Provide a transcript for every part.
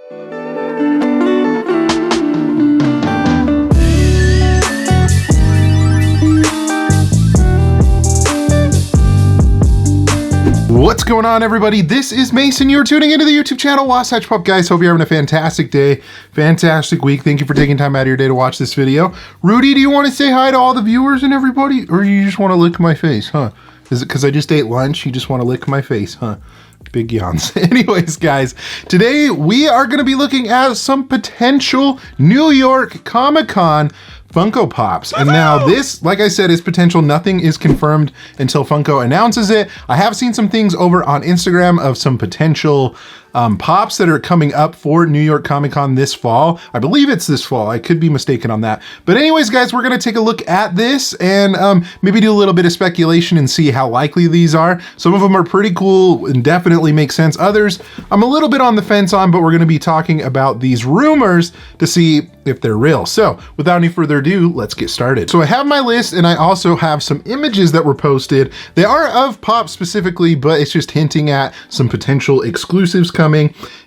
What's going on, everybody? This is Mason. You're tuning into the YouTube channel Wasatch Pop. Guys, hope you're having a fantastic day, fantastic week. Thank you for taking time out of your day to watch this video. Rudy, do you want to say hi to all the viewers and everybody? Or you just want to lick my face, huh? Is it because I just ate lunch? You just want to lick my face, huh? Big yawns. Anyways, guys, today we are going to be looking at some potential New York Comic-Con Funko Pops. And now this, like I said, is potential. Nothing is confirmed until Funko announces it. I have seen some things over on Instagram of some potential pops that are coming up for New York Comic Con this fall. I believe it's this fall. I could be mistaken on that. But anyways, guys, we're going to take a look at this and maybe do a little bit of speculation and see how likely these are. Some of them are pretty cool and definitely make sense. Others, I'm a little bit on the fence on, but we're going to be talking about these rumors to see if they're real. So without any further ado, let's get started. So I have my list and I also have some images that were posted. They are of Pop specifically, but it's just hinting at some potential exclusives coming.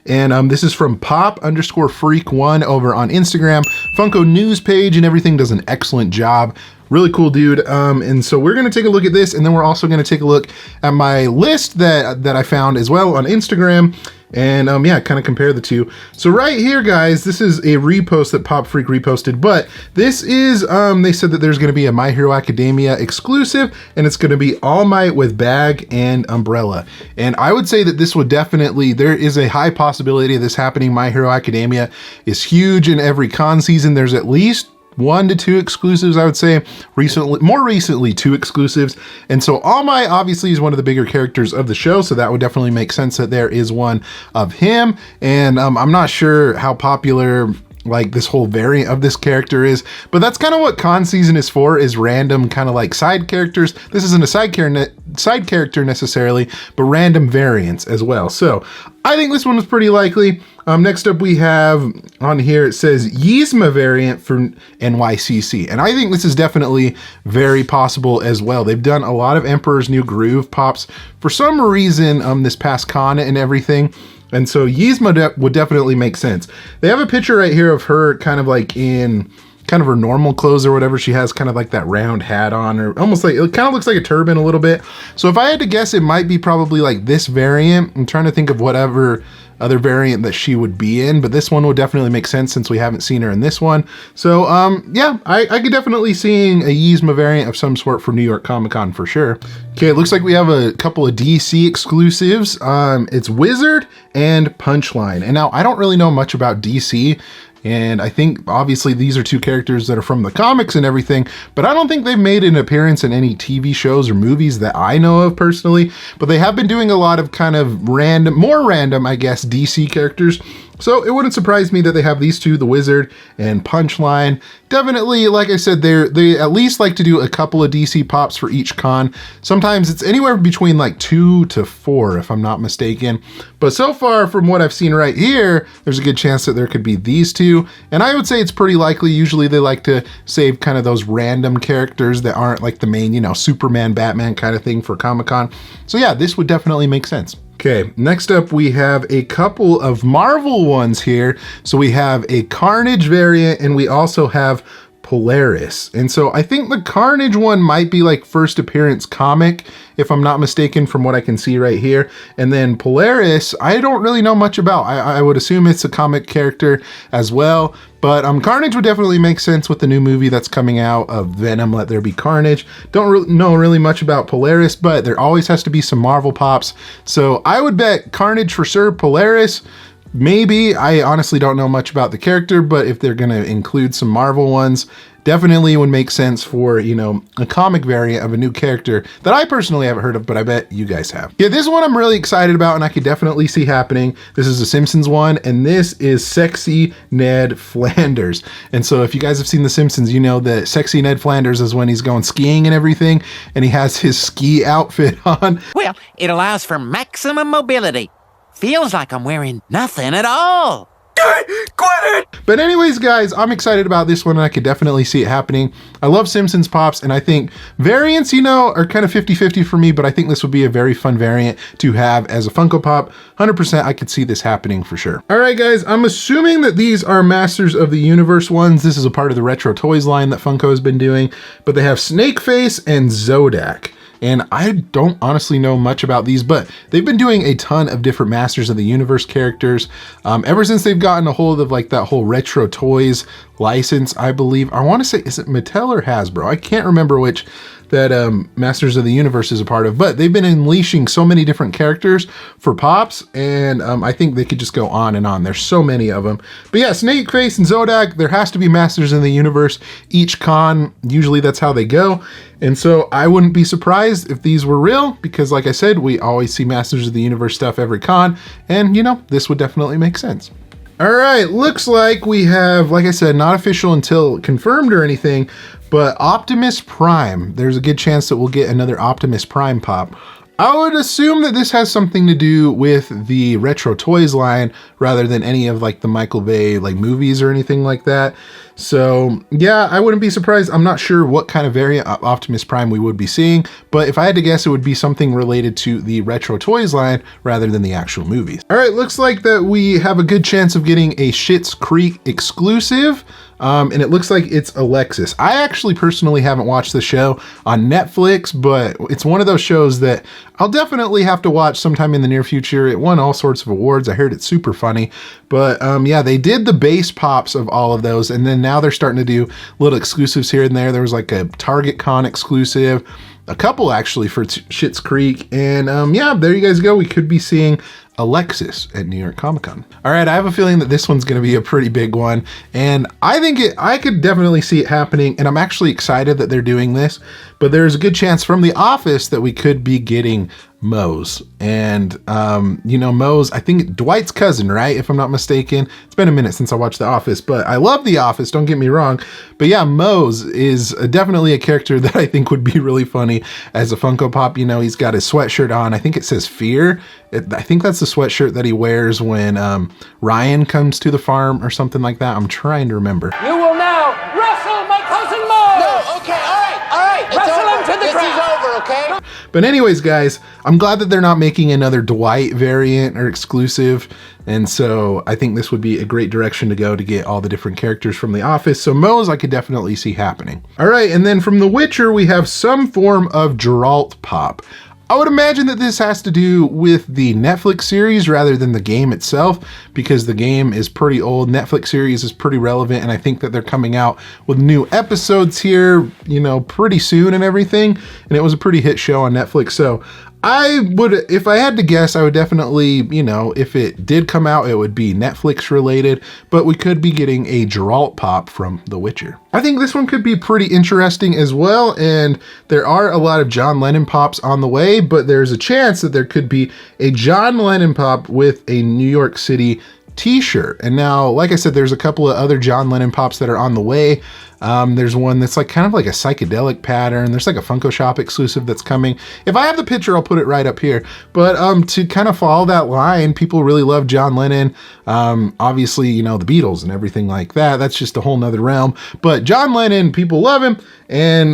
And this is from Pop_Freak1 over on Instagram. Funko news page and everything does an excellent job. Really cool dude. And so we're gonna take a look at this, and then we're also gonna take a look at my list that I found as well on Instagram. And yeah, kind of compare the two. So right here, guys, this is a repost that Pop Freak reposted, but this is, they said that there's gonna be a My Hero Academia exclusive, and it's gonna be All Might with bag and umbrella. And I would say that this would definitely, there is a high possibility of this happening. My Hero Academia is huge in every con season. There's at least 1 to 2 exclusives, I would say. More recently, 2 exclusives. And so All Might obviously is one of the bigger characters of the show, so that would definitely make sense that there is one of him. And I'm not sure how popular like this whole variant of this character is, but that's kind of what con season is for, is random kind of like side characters. This isn't a side character necessarily, but random variants as well. So I think this one was pretty likely. Next up we have on here, it says Yzma variant for NYCC. And I think this is definitely very possible as well. They've done a lot of Emperor's New Groove pops for some reason this past con and everything. And so Yzma would definitely make sense. They have a picture right here of her kind of like in kind of her normal clothes or whatever. She has kind of like that round hat on, or almost like, it kind of looks like a turban a little bit. So if I had to guess, it might be probably like this variant. I'm trying to think of whatever other variant that she would be in, but this one would definitely make sense since we haven't seen her in this one. So yeah, I could definitely see a Yzma variant of some sort for New York Comic Con for sure. Okay, it looks like we have a couple of DC exclusives. It's Wizard and Punchline. And now I don't really know much about DC, and I think obviously these are 2 characters that are from the comics and everything, but I don't think they've made an appearance in any TV shows or movies that I know of personally. But they have been doing a lot of kind of more random, I guess, DC characters. So it wouldn't surprise me that they have these 2, the Wizard and Punchline. Definitely, like I said, they at least like to do a couple of DC pops for each con. Sometimes it's anywhere between like 2 to 4, if I'm not mistaken. But so far, from what I've seen right here, there's a good chance that there could be these 2. And I would say it's pretty likely. Usually they like to save kind of those random characters that aren't like the main, you know, Superman, Batman kind of thing for Comic-Con. So yeah, this would definitely make sense. Okay, next up we have a couple of Marvel ones here. So we have a Carnage variant, and we also have Polaris. And so I think the Carnage one might be like first appearance comic, if I'm not mistaken, from what I can see right here. And then Polaris, I don't really know much about. I would assume it's a comic character as well. But Carnage would definitely make sense with the new movie that's coming out of Venom, Let There Be Carnage. Don't know really much about Polaris, but there always has to be some Marvel pops. So I would bet Carnage for sure, Polaris maybe. I honestly don't know much about the character, but if they're going to include some Marvel ones, definitely would make sense for, you know, a comic variant of a new character that I personally haven't heard of, but I bet you guys have. Yeah, this one I'm really excited about, and I could definitely see happening. This is a Simpsons one, and this is Sexy Ned Flanders. And so if you guys have seen The Simpsons, you know that Sexy Ned Flanders is when he's going skiing and everything, and he has his ski outfit on. Well, it allows for maximum mobility. Feels like I'm wearing nothing at all. Quit it! But anyways, guys, I'm excited about this one and I could definitely see it happening. I love Simpsons Pops and I think variants, you know, are kind of 50-50 for me, but I think this would be a very fun variant to have as a Funko Pop. 100% I could see this happening for sure. All right, guys, I'm assuming that these are Masters of the Universe ones. This is a part of the Retro Toys line that Funko has been doing, but they have Snakeface and Zodak. And I don't honestly know much about these, but they've been doing a ton of different Masters of the Universe characters ever since they've gotten a hold of like that whole Retro Toys license, I believe. I want to say, is it Mattel or Hasbro? I can't remember which that Masters of the Universe is a part of, but they've been unleashing so many different characters for Pops, and I think they could just go on and on. There's so many of them. But yeah, Snakeface and Zodak, there has to be Masters in the Universe each con. Usually that's how they go. And so I wouldn't be surprised if these were real, because like I said, we always see Masters of the Universe stuff every con, and you know, this would definitely make sense. All right, looks like we have, like I said, not official until confirmed or anything, but Optimus Prime. There's a good chance that we'll get another Optimus Prime pop. I would assume that this has something to do with the Retro Toys line rather than any of like the Michael Bay like movies or anything like that. So yeah, I wouldn't be surprised. I'm not sure what kind of variant of Optimus Prime we would be seeing, but if I had to guess, it would be something related to the Retro Toys line rather than the actual movies. All right, looks like that we have a good chance of getting a Schitt's Creek exclusive. And it looks like it's Alexis. I actually personally haven't watched the show on Netflix, but it's one of those shows that I'll definitely have to watch sometime in the near future. It won all sorts of awards. I heard it's super funny, but yeah, they did the base pops of all of those, and then now they're starting to do little exclusives here and there. There was like a Target Con exclusive, a couple actually for Schitt's Creek, and yeah, there you guys go. We could be seeing Alexis at New York Comic Con. All right, I have a feeling that this one's going to be a pretty big one, and I could definitely see it happening, and I'm actually excited that they're doing this, but there's a good chance from The Office that we could be getting Mose. And you know, Mose, I think Dwight's cousin, right? If I'm not mistaken. It's been a minute since I watched The Office, but I love The Office, don't get me wrong. But yeah, Mose is definitely a character that I think would be really funny as a Funko Pop. You know, he's got his sweatshirt on. I think it says Fear. I think that's the sweatshirt that he wears when Ryan comes to the farm or something like that. I'm trying to remember. You will now wrestle my cousin Mose! No, okay, all right. Wrestle him to the ground! This is over, okay? But anyways, guys, I'm glad that they're not making another Dwight variant or exclusive. And so I think this would be a great direction to go to get all the different characters from The Office. So Mose, I could definitely see happening. All right, and then from The Witcher, we have some form of Geralt pop. I would imagine that this has to do with the Netflix series rather than the game itself, because the game is pretty old. Netflix series is pretty relevant, and I think that they're coming out with new episodes here, you know, pretty soon and everything. And it was a pretty hit show on Netflix. So I would, if I had to guess, I would definitely, you know, if it did come out, it would be Netflix related, but we could be getting a Geralt pop from The Witcher. I think this one could be pretty interesting as well, and there are a lot of John Lennon pops on the way, but there's a chance that there could be a John Lennon pop with a New York City t-shirt. And now, like I said, there's a couple of other John Lennon pops that are on the way. There's one that's like kind of like a psychedelic pattern. There's like a Funko Shop exclusive that's coming. If I have the picture, I'll put it right up here. But to kind of follow that line, people really love John Lennon. Obviously, you know, the Beatles and everything like that. That's just a whole nother realm. But John Lennon, people love him. And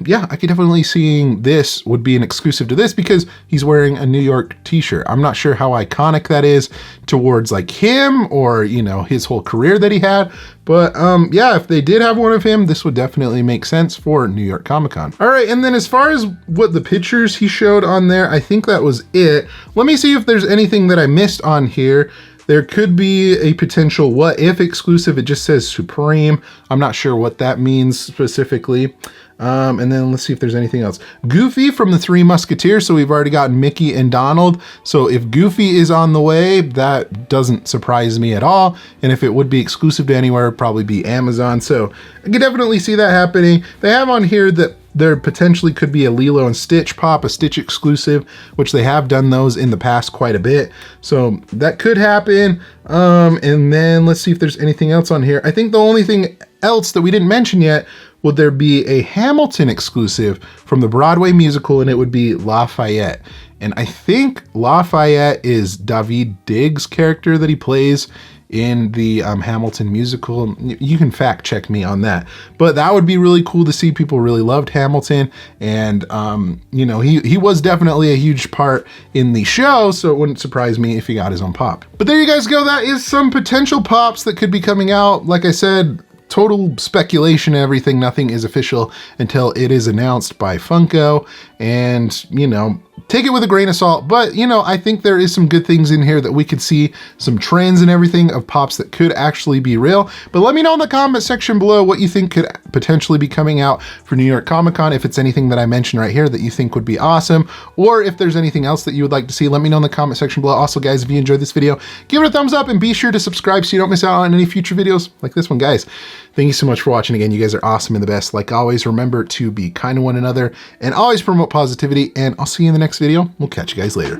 yeah, I could definitely see this would be an exclusive to this because he's wearing a New York t-shirt. I'm not sure how iconic that is towards like him or, you know, his whole career that he had. But yeah, if they did have one of him, this would definitely make sense for New York Comic Con. All right, and then as far as what the pictures he showed on there, I think that was it. Let me see if there's anything that I missed on here. There could be a potential what if exclusive. It just says Supreme. I'm not sure what that means specifically. And then let's see if there's anything else. Goofy from the Three Musketeers. So we've already got Mickey and Donald. So if Goofy is on the way, that doesn't surprise me at all. And if it would be exclusive to anywhere, it'd probably be Amazon. So I could definitely see that happening. They have on here that there potentially could be a Lilo and Stitch pop, a Stitch exclusive, which they have done those in the past quite a bit. So that could happen. And then let's see if there's anything else on here. I think the only thing else that we didn't mention yet, would there be a Hamilton exclusive from the Broadway musical, and it would be Lafayette. And I think Lafayette is Daveed Diggs' character that he plays in the Hamilton musical. You can fact check me on that, but that would be really cool to see. People really loved Hamilton, and you know, he was definitely a huge part in the show, so it wouldn't surprise me if he got his own pop. But there you guys go. That is some potential pops that could be coming out. Like I said, total speculation and everything. Nothing is official until it is announced by Funko, and you know, take it with a grain of salt. But you know, I think there is some good things in here that we could see some trends and everything of pops that could actually be real. But let me know in the comment section below what you think could potentially be coming out for New York Comic Con. If it's anything that I mentioned right here that you think would be awesome, or if there's anything else that you would like to see, let me know in the comment section below. Also guys, if you enjoyed this video, give it a thumbs up and be sure to subscribe so you don't miss out on any future videos like this one, guys. Thank you so much for watching again. You guys are awesome and the best. Like always, remember to be kind to one another and always promote positivity, and I'll see you in the next video. We'll catch you guys later.